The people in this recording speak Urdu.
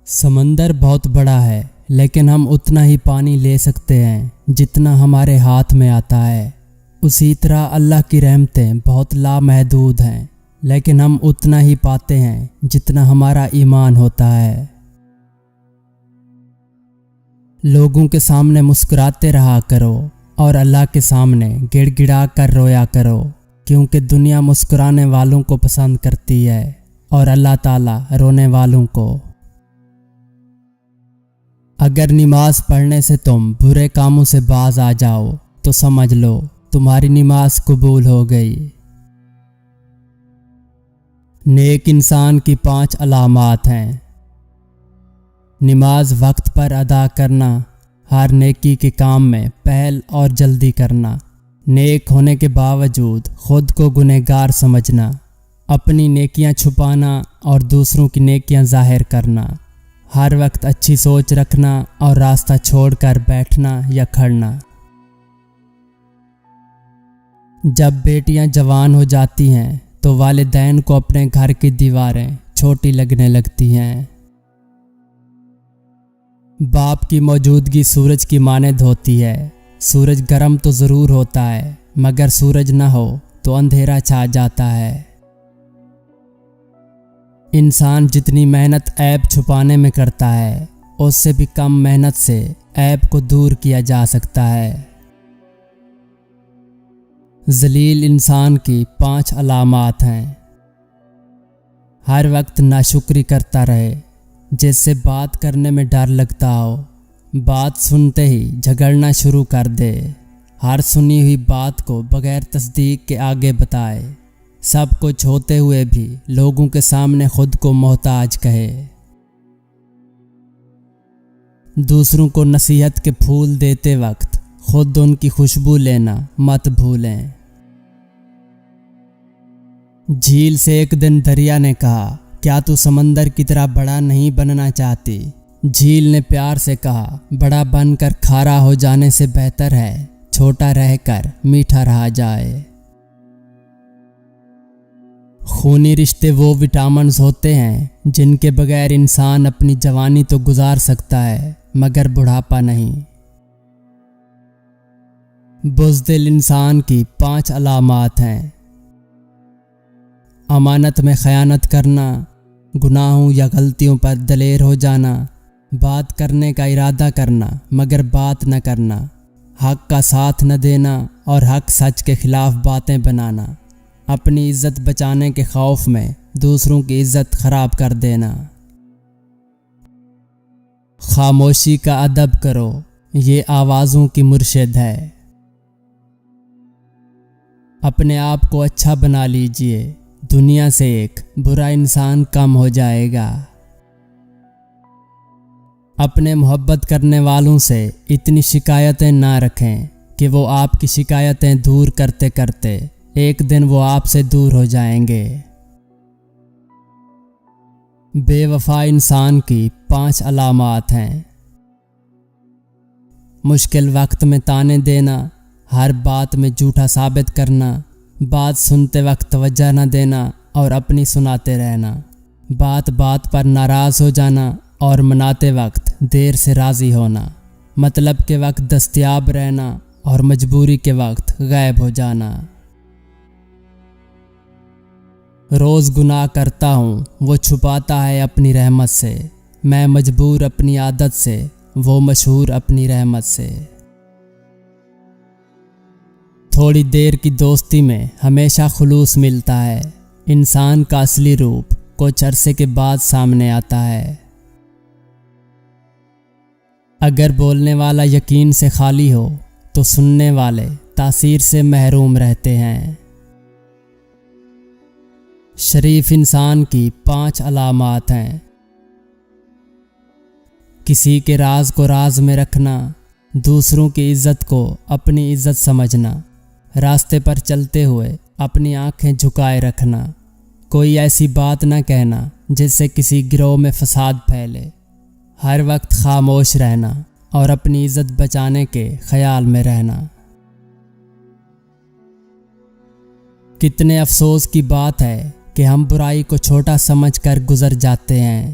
سمندر بہت بڑا ہے لیکن ہم اتنا ہی پانی لے سکتے ہیں جتنا ہمارے ہاتھ میں آتا ہے۔ اسی طرح اللہ کی رحمتیں بہت لامحدود ہیں لیکن ہم اتنا ہی پاتے ہیں جتنا ہمارا ایمان ہوتا ہے۔ لوگوں کے سامنے مسکراتے رہا کرو اور اللہ کے سامنے گڑ گڑا کر رویا کرو، کیونکہ دنیا مسکرانے والوں کو پسند کرتی ہے اور اللہ تعالیٰ رونے والوں کو۔ اگر نماز پڑھنے سے تم برے کاموں سے باز آ جاؤ تو سمجھ لو تمہاری نماز قبول ہو گئی۔ نیک انسان کی 5 علامات ہیں۔ نماز وقت پر ادا کرنا، ہر نیکی کے کام میں پہل اور جلدی کرنا، نیک ہونے کے باوجود خود کو گنہگار سمجھنا، اپنی نیکیاں چھپانا اور دوسروں کی نیکیاں ظاہر کرنا، ہر وقت اچھی سوچ رکھنا اور راستہ چھوڑ کر بیٹھنا یا کھڑنا۔ جب بیٹیاں جوان ہو جاتی ہیں تو والدین کو اپنے گھر کی دیواریں چھوٹی لگنے لگتی ہیں۔ باپ کی موجودگی سورج کی مانند ہوتی ہے۔ سورج گرم تو ضرور ہوتا ہے مگر سورج نہ ہو تو اندھیرا چھا جاتا ہے۔ انسان جتنی محنت عیب چھپانے میں کرتا ہے اس سے بھی کم محنت سے عیب کو دور کیا جا سکتا ہے۔ ذلیل انسان کی 5 علامات ہیں۔ ہر وقت ناشکری کرتا رہے، جس سے بات کرنے میں ڈر لگتا ہو، بات سنتے ہی جھگڑنا شروع کر دے، ہر سنی ہوئی بات کو بغیر تصدیق کے آگے بتائے، سب کچھ ہوتے ہوئے بھی لوگوں کے سامنے خود کو محتاج کہے، دوسروں کو نصیحت کے پھول دیتے وقت خود ان کی خوشبو لینا مت بھولیں۔ جھیل سے ایک دن دریا نے کہا، کیا تو سمندر کی طرح بڑا نہیں بننا چاہتی؟ جھیل نے پیار سے کہا، بڑا بن کر کھارا ہو جانے سے بہتر ہے چھوٹا رہ کر میٹھا رہا جائے۔ خونی رشتے وہ وٹامنز ہوتے ہیں جن کے بغیر انسان اپنی جوانی تو گزار سکتا ہے مگر بڑھاپا نہیں۔ بزدل انسان کی 5 علامات ہیں۔ امانت میں خیانت کرنا، گناہوں یا غلطیوں پر دلیر ہو جانا، بات کرنے کا ارادہ کرنا مگر بات نہ کرنا، حق کا ساتھ نہ دینا اور حق سچ کے خلاف باتیں بنانا، اپنی عزت بچانے کے خوف میں دوسروں کی عزت خراب کر دینا۔ خاموشی کا ادب کرو، یہ آوازوں کی مرشد ہے۔ اپنے آپ کو اچھا بنا لیجئے، دنیا سے ایک برا انسان کم ہو جائے گا۔ اپنے محبت کرنے والوں سے اتنی شکایتیں نہ رکھیں کہ وہ آپ کی شکایتیں دور کرتے کرتے ایک دن وہ آپ سے دور ہو جائیں گے۔ بے وفا انسان کی 5 علامات ہیں۔ مشکل وقت میں طعنے دینا، ہر بات میں جھوٹا ثابت کرنا، بات سنتے وقت توجہ نہ دینا اور اپنی سناتے رہنا، بات بات پر ناراض ہو جانا اور مناتے وقت دیر سے راضی ہونا، مطلب کے وقت دستیاب رہنا اور مجبوری کے وقت غائب ہو جانا۔ روز گناہ کرتا ہوں، وہ چھپاتا ہے اپنی رحمت سے، میں مجبور اپنی عادت سے، وہ مشہور اپنی رحمت سے۔ تھوڑی دیر کی دوستی میں ہمیشہ خلوص ملتا ہے، انسان کا اصلی روپ کچھ عرصے کے بعد سامنے آتا ہے۔ اگر بولنے والا یقین سے خالی ہو تو سننے والے تاثیر سے محروم رہتے ہیں۔ شریف انسان کی 5 علامات ہیں۔ کسی کے راز کو راز میں رکھنا، دوسروں کی عزت کو اپنی عزت سمجھنا، راستے پر چلتے ہوئے اپنی آنکھیں جھکائے رکھنا، کوئی ایسی بات نہ کہنا جس سے کسی گروہ میں فساد پھیلے، ہر وقت خاموش رہنا اور اپنی عزت بچانے کے خیال میں رہنا۔ کتنے افسوس کی بات ہے کہ ہم برائی کو چھوٹا سمجھ کر گزر جاتے ہیں،